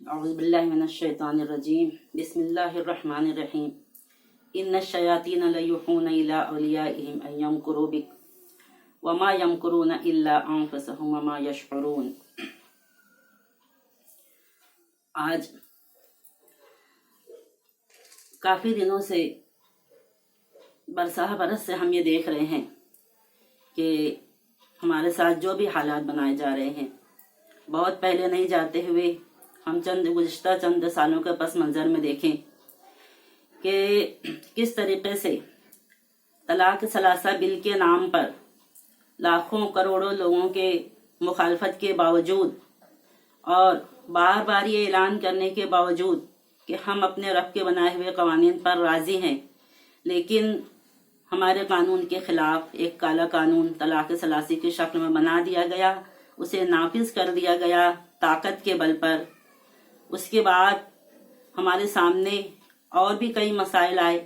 अऊज़ुबिल्लाहि मिनश्शैतानिर्रजीम बिस्मिल्लाहिर्रहमानिर्रहीम इन्नश्शयातीन लयुहूना इला औलियाइहिम अन यमकुरू बिक वमा यमकुरूना इल्ला अंफुसहुम वमा यशऊरून। आज काफ़ी दिनों से बरस से हम ये देख रहे हैं कि हमारे साथ जो भी हालात बनाए जा रहे हैं, बहुत पहले नहीं जाते हुए हम गुज़िश्ता चंद सालों के पस मंज़र में देखें कि किस तरीके से तलाक सलासा बिल के नाम पर लाखों करोड़ों लोगों के मुखालफत के बावजूद और बार बार ये ऐलान करने के बावजूद कि हम अपने रब के बनाए हुए कवानीन पर राज़ी हैं, लेकिन हमारे कानून के ख़िलाफ़ एक काला कानून तलाक सलासी की शक्ल में बना दिया गया, उसे नाफिज कर दिया गया ताकत के बल पर। उसके बाद हमारे सामने और भी कई मसाइल आए,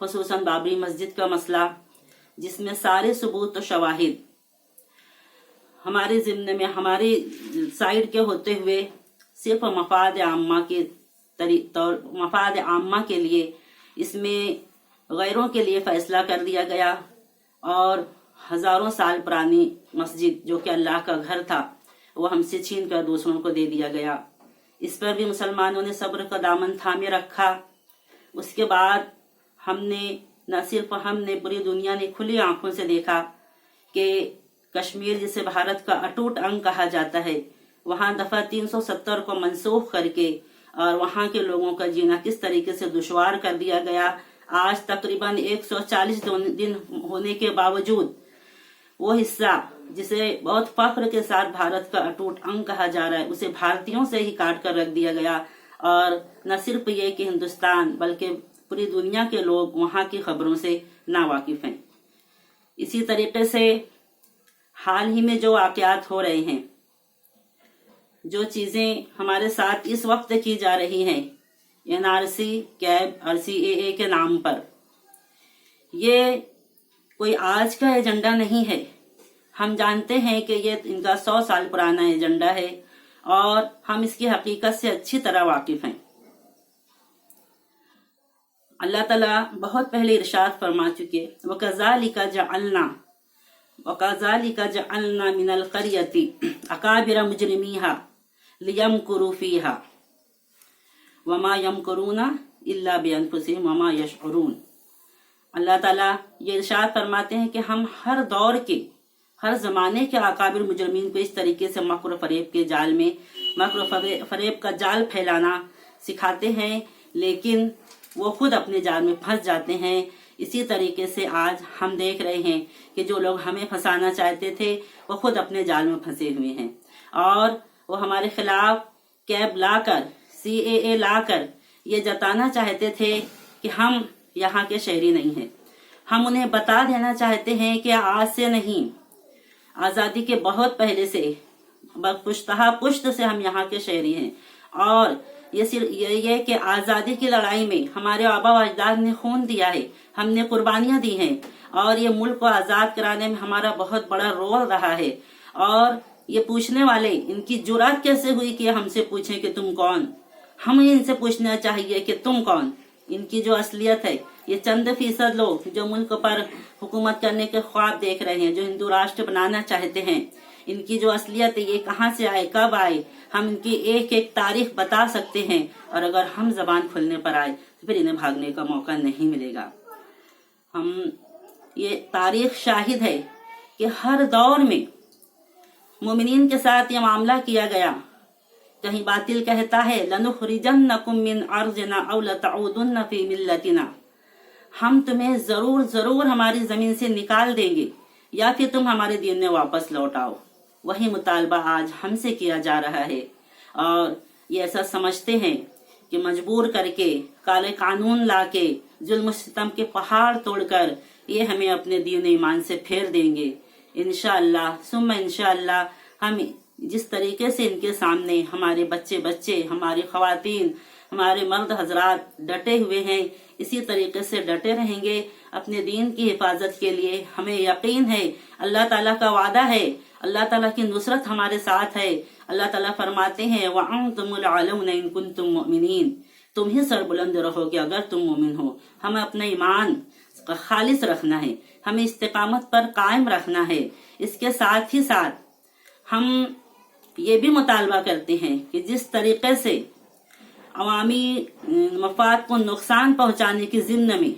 खुसूसन बाबरी मस्जिद का मसला, जिसमें सारे सबूत और शवाहिद हमारे ज़िम्मे में हमारी साइड के होते हुए सिर्फ मफाद आम्मा के लिए इसमें गैरों के लिए फ़ैसला कर दिया गया और हज़ारों साल पुरानी मस्जिद जो कि अल्लाह का घर था वो हमसे छीन कर दूसरों को दे दिया गया। इस पर भी मुसलमानों ने सब्र का दामन थामे रखा। उसके बाद न सिर्फ हमने पूरी दुनिया ने खुली आंखों से देखा कि कश्मीर जिसे भारत का अटूट अंग कहा जाता है, वहाँ दफ़ा 370 को मनसूख करके और वहाँ के लोगों का जीना किस तरीके से दुश्वार कर दिया गया। आज तकरीबन 140 दिन होने के बावजूद वो हिस्सा जिसे बहुत फख्र के साथ भारत का अटूट अंग कहा जा रहा है, उसे भारतीयों से ही काट कर रख दिया गया। और न सिर्फ ये कि हिंदुस्तान बल्कि पूरी दुनिया के लोग वहाँ की खबरों से नावाकिफ हैं। इसी तरीके से हाल ही में जो वाक़यात हो रहे हैं, जो चीज़ें हमारे साथ इस वक्त की जा रही हैं NRC, कैब और CAA के नाम पर, ये कोई आज का एजेंडा नहीं है। हम जानते हैं कि ये इनका 100 साल पुराना एजेंडा है और हम इसकी हकीकत से अच्छी तरह वाकिफ हैं। अल्लाह ताला बहुत पहले इरशाद फरमा चुके, वकज़ालिका जअलना मिनल क़रियति अकाबिर मुजरिमीहा लियमकुरू फ़ीहा वमा यमकुरूना इल्ला बिअनफुसिहिम वमा यशऊरून। अल्लाह ताला ये इरशाद फरमाते हैं कि हम हर दौर के हर ज़माने के अकाबिर मुजरिमीन को इस तरीके से मक्र फ़रेब के जाल में मक्र फ़रेब का जाल फैलाना सिखाते हैं, लेकिन वो खुद अपने जाल में फंस जाते हैं। इसी तरीके से आज हम देख रहे हैं कि जो लोग हमें फंसाना चाहते थे वो खुद अपने जाल में फंसे हुए हैं और वो हमारे खिलाफ कैब लाकर CAA लाकर ये जताना चाहते थे कि हम यहाँ के शहरी नहीं हैं। हम उन्हें बता देना चाहते हैं कि आज से नहीं, आज़ादी के बहुत पहले से पुश्त से हम यहाँ के शहरी हैं। और ये सिर्फ ये कि आज़ादी की लड़ाई में हमारे आबा व अजदाद ने खून दिया है, हमने कुर्बानियाँ दी हैं और ये मुल्क को आज़ाद कराने में हमारा बहुत बड़ा रोल रहा है। और ये पूछने वाले, इनकी जुर्रत कैसे हुई कि हमसे पूछें कि तुम कौन? हमें इनसे पूछना चाहिए कि तुम कौन। इनकी जो असलियत है, ये चंद फीसद लोग जो मुल्क पर हुकूमत करने के ख्वाब देख रहे हैं, जो हिंदू राष्ट्र बनाना चाहते हैं, इनकी जो असलियत है, ये कहाँ से आए, कब आए, हम इनकी एक एक तारीख बता सकते हैं। और अगर हम जबान खुलने पर आए तो फिर इन्हें भागने का मौका नहीं मिलेगा। ये तारीख शाहिद है कि हर दौर में मोमिनीन के साथ ये मामला किया गया। कहीं बातिल कहता है, लनुखरिजन्नकुम मिन अर्ज़िना औ लतऊदुन्न फी मिल्लतिना, हम तुम्हें जरूर हमारी जमीन से निकाल देंगे या फिर तुम हमारे दीन में वापस लौट आओ। वही मुतालबा आज हमसे किया जा रहा है और ये ऐसा समझते हैं कि मजबूर करके काले कानून लाके जुल्म सितम के पहाड़ तोड़कर ये हमें अपने दीन ईमान से फेर देंगे। इंशाअल्लाह सुम्मा इंशाअल्लाह हम जिस तरीके से इनके सामने हमारे बच्चे हमारी ख़वातीन ہمارے مرد حضرات ڈٹے ہوئے ہیں، اسی طریقے سے ڈٹے رہیں گے اپنے دین کی حفاظت کے لیے۔ ہمیں یقین ہے اللہ تعالیٰ کا وعدہ ہے، اللہ تعالیٰ کی نصرت ہمارے ساتھ ہے۔ اللہ تعالیٰ فرماتے ہیں وَأَنْتُمُ الْأَعْلَوْنَ إِن كُنتُم مُؤْمِنِينَ، تم ہی سربلند رہو گے اگر تم مومن ہو۔ ہمیں اپنا ایمان خالص رکھنا ہے، ہمیں استقامت پر قائم رکھنا ہے۔ اس کے ساتھ ہی ساتھ ہم یہ بھی مطالبہ کرتے ہیں کہ جس طریقے سے عوامی مفاد کو نقصان پہنچانے کی ضمن میں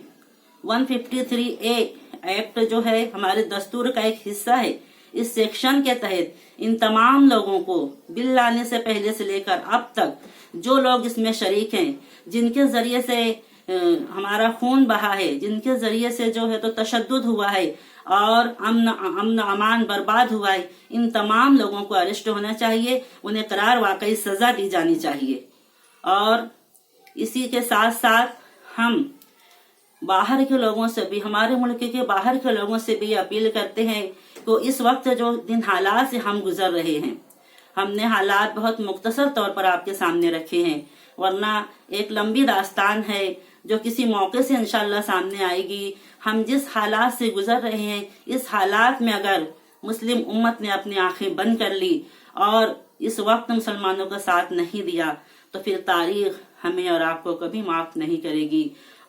153A ایکٹ جو ہے ہمارے دستور کا ایک حصہ ہے، اس سیکشن کے تحت ان تمام لوگوں کو بل لانے سے پہلے سے لے کر اب تک جو لوگ اس میں شریک ہیں، جن کے ذریعے سے ہمارا خون بہا ہے، جن کے ذریعے سے جو ہے تو تشدد ہوا ہے اور امن امان برباد ہوا ہے، ان تمام لوگوں کو اریسٹ ہونا چاہیے، انہیں قرار واقعی سزا دی جانی چاہیے۔ اور اسی کے ساتھ ساتھ ہم باہر کے لوگوں سے بھی، ہمارے ملک کے باہر کے لوگوں سے بھی اپیل کرتے ہیں کہ اس وقت جو جن حالات سے ہم گزر رہے ہیں، ہم نے حالات بہت مختصر طور پر آپ کے سامنے رکھے ہیں، ورنہ ایک لمبی داستان ہے جو کسی موقع سے انشاءاللہ سامنے آئے گی۔ ہم جس حالات سے گزر رہے ہیں، اس حالات میں اگر مسلم امت نے اپنی آنکھیں بند کر لی اور اس وقت مسلمانوں کا ساتھ نہیں دیا تو پھر تاریخ ہمیں اور آپ کو کبھی معاف نہیں کرے گی۔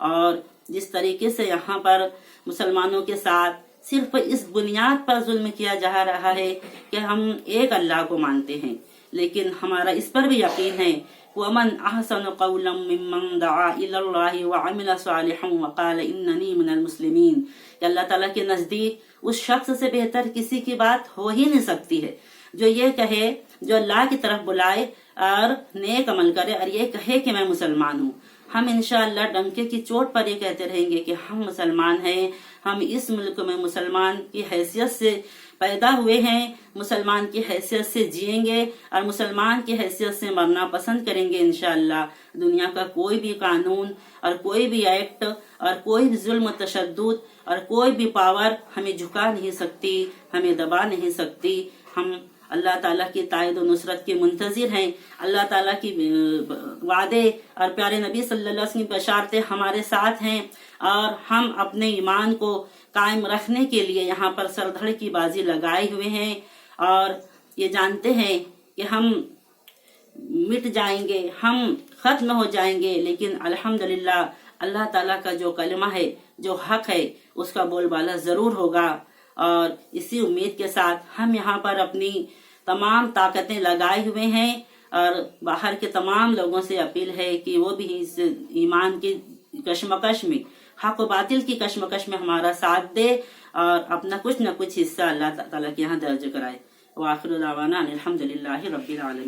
اور جس طریقے سے یہاں پر مسلمانوں کے ساتھ صرف اس بنیاد پر ظلم کیا جا رہا ہے کہ ہم ایک اللہ کو مانتے ہیں، لیکن ہمارا اس پر بھی یقین ہے وَمَنْ أَحْسَنُ قَوْلًا مِّمَّنْ دَعَا إِلَى اللَّهِ وَعَمِلَ صَالِحًا وَقَالَ إِنَّنِي مِنَ الْمُسْلِمِينَ کہ اللہ تعالیٰ کے نزدیک اس شخص سے بہتر کسی کی بات ہو ہی نہیں سکتی ہے جو یہ کہے، جو اللہ کی طرف بلائے اور نیک عمل کرے اور یہ کہے کہ میں مسلمان ہوں۔ ہم انشاءاللہ ڈنکے کی چوٹ پر یہ کہتے رہیں گے کہ ہم مسلمان ہیں، ہم اس ملک میں مسلمان کی حیثیت سے پیدا ہوئے ہیں، مسلمان کی حیثیت سے جئیں گے اور مسلمان کی حیثیت سے مرنا پسند کریں گے انشاءاللہ۔ دنیا کا کوئی بھی قانون اور کوئی بھی ایکٹ اور کوئی بھی ظلم و تشدد اور کوئی بھی پاور ہمیں جھکا نہیں سکتی، ہمیں دبا نہیں سکتی۔ ہم اللہ تعالیٰ کی تائید و نصرت کے منتظر ہیں، اللہ تعالیٰ کی وعدے اور پیارے نبی صلی اللہ علیہ وسلم کی بشارتیں ہمارے ساتھ ہیں، اور ہم اپنے ایمان کو قائم رکھنے کے لیے یہاں پر سردھڑ کی بازی لگائے ہوئے ہیں، اور یہ جانتے ہیں کہ ہم مٹ جائیں گے، ہم ختم ہو جائیں گے، لیکن الحمدللہ اللہ تعالیٰ کا جو کلمہ ہے، جو حق ہے، اس کا بول بالا ضرور ہوگا۔ اور اسی امید کے ساتھ ہم یہاں پر اپنی تمام طاقتیں لگائے ہوئے ہیں، اور باہر کے تمام لوگوں سے اپیل ہے کہ وہ بھی اس ایمان کی کشمکش میں، حق و باطل کی کشمکش میں ہمارا ساتھ دے اور اپنا کچھ نہ کچھ حصہ اللہ تعالیٰ کے یہاں درج کرائے۔ وآخر دعوانا الحمدللہ رب العالمین۔